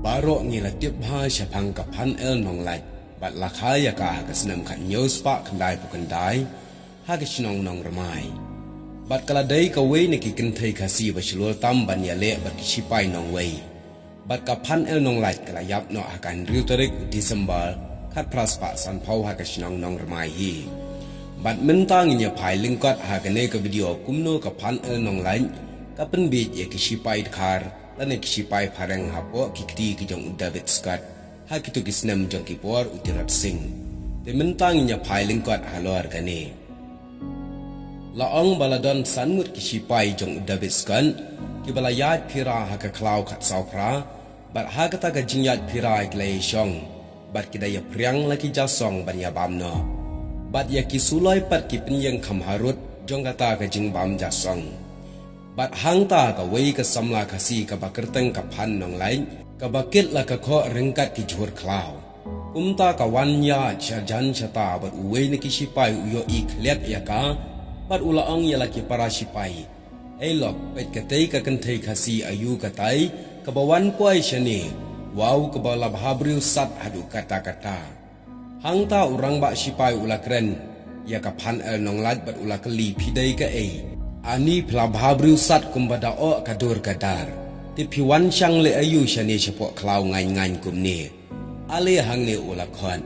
Barok ngilatip ha syapang kapan el nong laj bat lakaya ka senam kat news pak kendai pukendai ha ke sinong nong ramai bat kaladai ka wei ne ki kenthai khasi baslul tam ban ya le bat ki sipai nong wei bat kapan el nong laj kalayap no akan riu tarik Disember khat pras pa san phau ha ke sinong nong ramai hi bat mentang nya phai lingkot ha ke ne ka video kumno kapan el nong laj ka pen bi ye ki sipai khar dan sipai parang hapo kikti ki jong David Scott ha kitu kisnam jong ki por Utirat Singh de mentang nya phailing kot halor gane laong baladon sanmut ki sipai jong David Scott ki balayat phira ha ka klau khat saupra bat ha kata ka jingyat phira klei shong bat ki daya priang laki jasong ban ya bamno bat ya ki suloi pat ki penyeng khamharut jong kata ka jingbam jasong bat hangta ka wei ka samla khasi ka bakerteng ka phan nong lain ka bakit la ka kho rengkat ki jhur klau umta ka wanya chajan chata bat wei ne ki sipai uyo I khlet ya ka bat ulaong ya la ki para sipai elok pet ka tei ka kenthei khasi ayu ka tai ka bawan koi shani wau ka bala bhabriu sat hadu kata kata hangta urang ba sipai ulakren ya ka phan el nong lat bat ulakli phidei ka ani pelabhabriu sat kumbada o kadur kadar ti piwan syang le ayu shani chapok klau ngai kumni ale hang ne ulakhon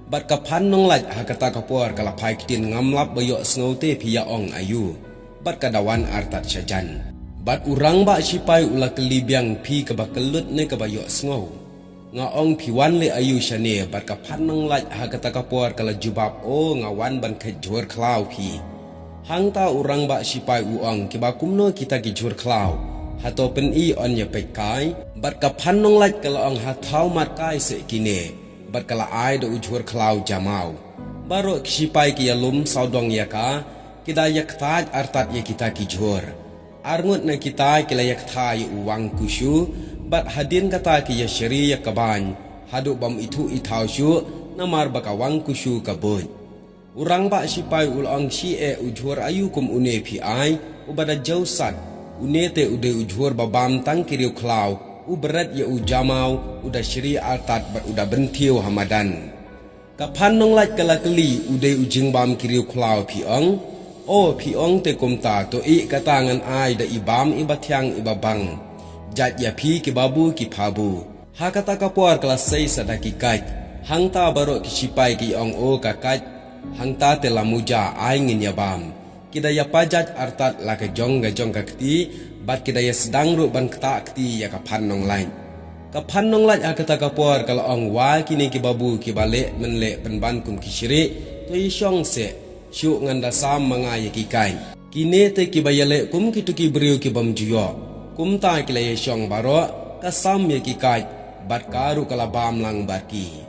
bat kapan nong laj hakata kapor kalapai kitin ngamlap bayok sngote pia ong ayu bat kadawan artat syajan bat urang ba sipai ulakli biang pi kabakalut ne kabayok sngo nga ong piwan le ayu shani bat kapan nong laj hakata kapor kala jubab o ngawan ban khajur klau pi hangta urang ba sipai uang ki bakumno kita ki jur klau hato pen I on ya pekai bat ka phanong laj kala ong hathau mat kai se kine bat kala ai do jur klau jamau baro ki sipai ki alum saudong ya ka kita yak taj artat ya kita ki jur arngut na kita ki layak thai uang kushu bat hadin kata ki ya syari ya kaban hadu bam itu ithau shu namar bakawang kushu kabut urang ba sipai ulong si ujhur ayu kum une pi ai ubada jausat unete ude ujhur babam tang kiriu klau uberet ya ujamau uda syri altat bat uda bentiu hamadan kapan nong laj kala keli ude ujing bam kiriu klau pi ong te kumta to I katangan ai da ibam ibatyang ibabang jat ya pi ki babu ki phabu hakata kapor kelas 6 sadaki kaj hangta baro ki sipai ki ong o kakat hangta tela muja ai ngin yabam kidaya pajat artat la ke jong ga jong kakti bat kidaya sedang ru ban kta akti ya ka phanong lain ka phanong lain akata kapor kala ong wa kini ki babu ki bale menle penban kum ki syiri to I syong se syu nganda sam manga ya ki kai kine te ki bayale kum ki tu ki briu ki bam juyo kum ta ki le syong baro ka sam ya ki kai bat karu kala bam lang barki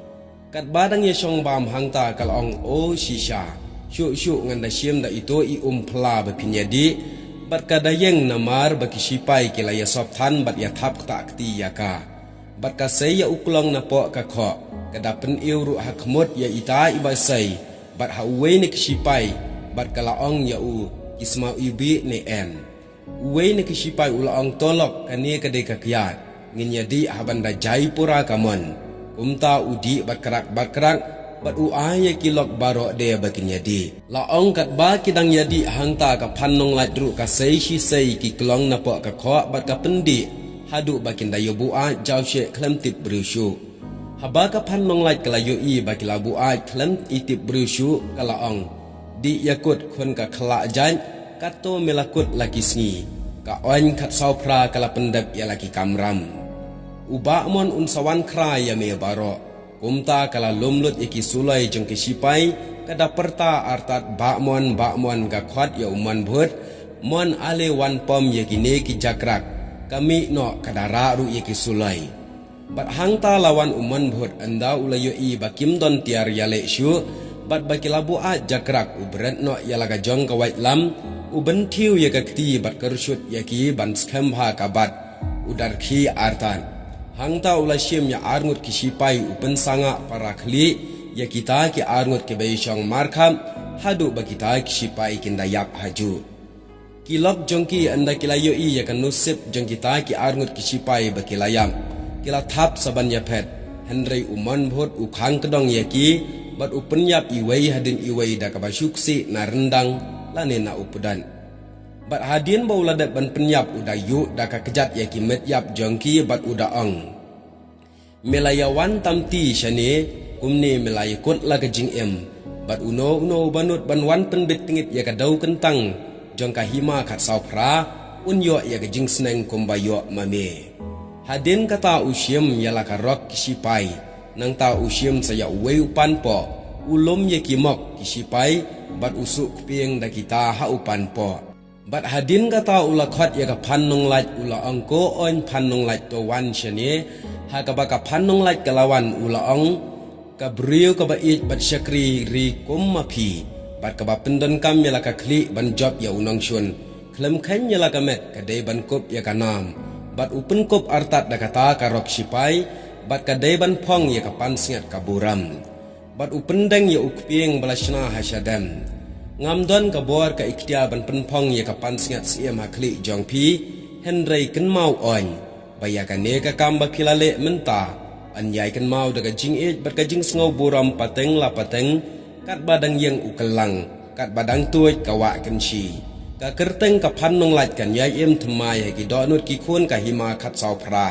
kat badang ye syong bam hangta kal ong o shisha syu nganda syem da itu I pla ba pinyadi bat kadayeng namar baki sipai kila ya sopthan bat ya thap kta akti ya ka bat ka sei ya uklong na po ka kho kada pen iuru hakmut ya ita ibasai bat ha uwe ne sipai bat kala ong ya u kisma ibi ne en uwe ne sipai ula ong tolok kani kade ka kiat ngin yadi habanda jaipura kamon umta udi bakrak bat uaya kilok baro de bakinya di laong kat ba kidang yadi hangta ka phanong ladru ka sei shi sei ki klong na po ka kho bat ka pendi hadu bakinda yobua jawshe klemtip brushu haba ka phanong lad kala yo I bakila bua klem itip brushu kala ong di yakut khon ka khla jan kato melakut laki sngi ka on khat saupra kala pendap ya laki kamram uba mon unsawan kra ya me baro kumta kala lumlut iki sulai jong ki sipai kada perta artat bakmon ga khwat ya uman bhut mon ale wan pom ya kine ki jakrak kami no kada raru ya ki sulai bat hangta lawan uman bhut anda ulayo I bakim don tiar ya le syu bat bakilabu a jakrak ubret no ya laga jong ka wait lam uben tiu ya ka kti bat kershut ya ki ban skambha ka bat udar khi artan hangta ula syem ya arngut ki sipai upen sanga para khli ya kita ki arngut ki baysyong markham hadu ba kita ki sipai kindayak haju kilok jongki anda kilayo I ya kan nusip jong kita ki arngut ki sipai ba kilayam kila thap saban ya phet Henry uman bhot ukhang kedong yaki bat upenyap iwei hadin iwei da kabasuksi na rendang lane na upudan bat hadin baula dat ban penyap udayu da ka kejat yaki met yap jongki bat uda ong melayawan tamti shane kumni melayakut la ka jing em bat uno banut banwan penbit tingit ya ka dau kentang jongka hima khat sau phra unyo ya ka jing sneng kumbayo mame hadin kata usyem yala ka rok kisipai nang ta usyem saya wei upan po ulom ye kimok kisipai bat usuk pieng da kita ha upan po bat hadin kata ula khot ya ka phan nong lait ula angko on phan nong lait to wan shane ha ka ba ka phan nong lait kalawan ula ong ka briu ka ba it bat syakri ri kum ma phi bat ka ba pendon kam yala ka khli ban job ya unang shun klem khan yala ka met ka dei ban kop ya ka nam bat upen kop artat da kata ka rok sipai bat ka dei ban phong ya ka pan singat ka buram bat upen deng ya ukpieng balashna hasadam ngam don ka bor ka iktia ban pen phong ya ka pan singat siam hakli jong phi Henry ken mau on baya ka ne ka kam ba khilale menta an yai ken mau da ka jing e bat ka jing sngo buram pateng la pateng kat badang yang ukelang kat badang tuoj ka wa ken chi ka kerteng ka phan nong lat kan yai em thmai ha ki do nut ki khun ka hima khat sau phra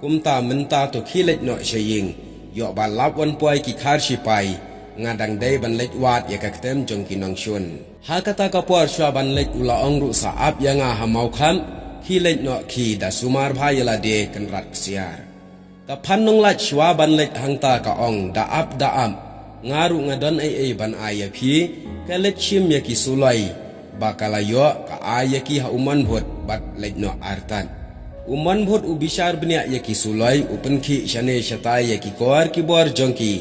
kumta menta to khilet no shaying yo ba lap wan poi ki khar shi pai ngadang dei ban lek wat ya ka ktem jong ki nong shun ha kata ka por shwa ban lek ula ong ru sa ap ya nga ha mau kham khilet no khi da sumar bhai la de kan rat siar ka phan nong lat shwa ban lek hangta ka ong da ap ngaru ngadon ai ban aya phi ka let chim ya ki sulai bakalayo ka aya ki ha uman bhot bat lek no artan uman bhot ubishar bnya ya ki sulai upen khi shane shatai ya ki kor ki bor jongki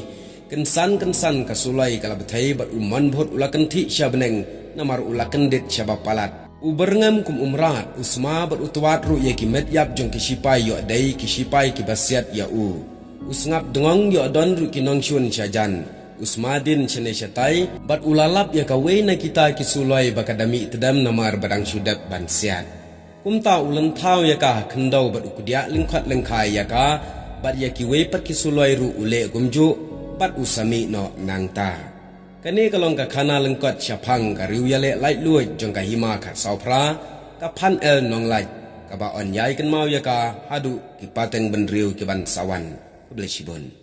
kensan ka sulai kala bethai bat uman bhot ulakan thi shabneng namar ulakan det shabapalat uberngam kum umrat usma bat utwat ru ya ki met yap jongki sipai yo dai ki sipai ki basiat ya u usngap dengong yo don ru ki nong shun shajan Usmadin chene shatai bat ulalap ya kawe na kita kisuloi bakadami tedam namar badang sudap bansiat kumta ulan thau ya ka khandau bat ukudia lingkhat lengkhai ya ka bat ya kiwe pat kisuloi ru ule gumju bat usami no nangta kane kalong ka khana lengkot syapang ka riu ya le lai luoi jong ka hima khat sau phra ka phan el nong lai ka ba on yai kan mau ya ka hadu ki pateng ben riu ki ban sawan blesibon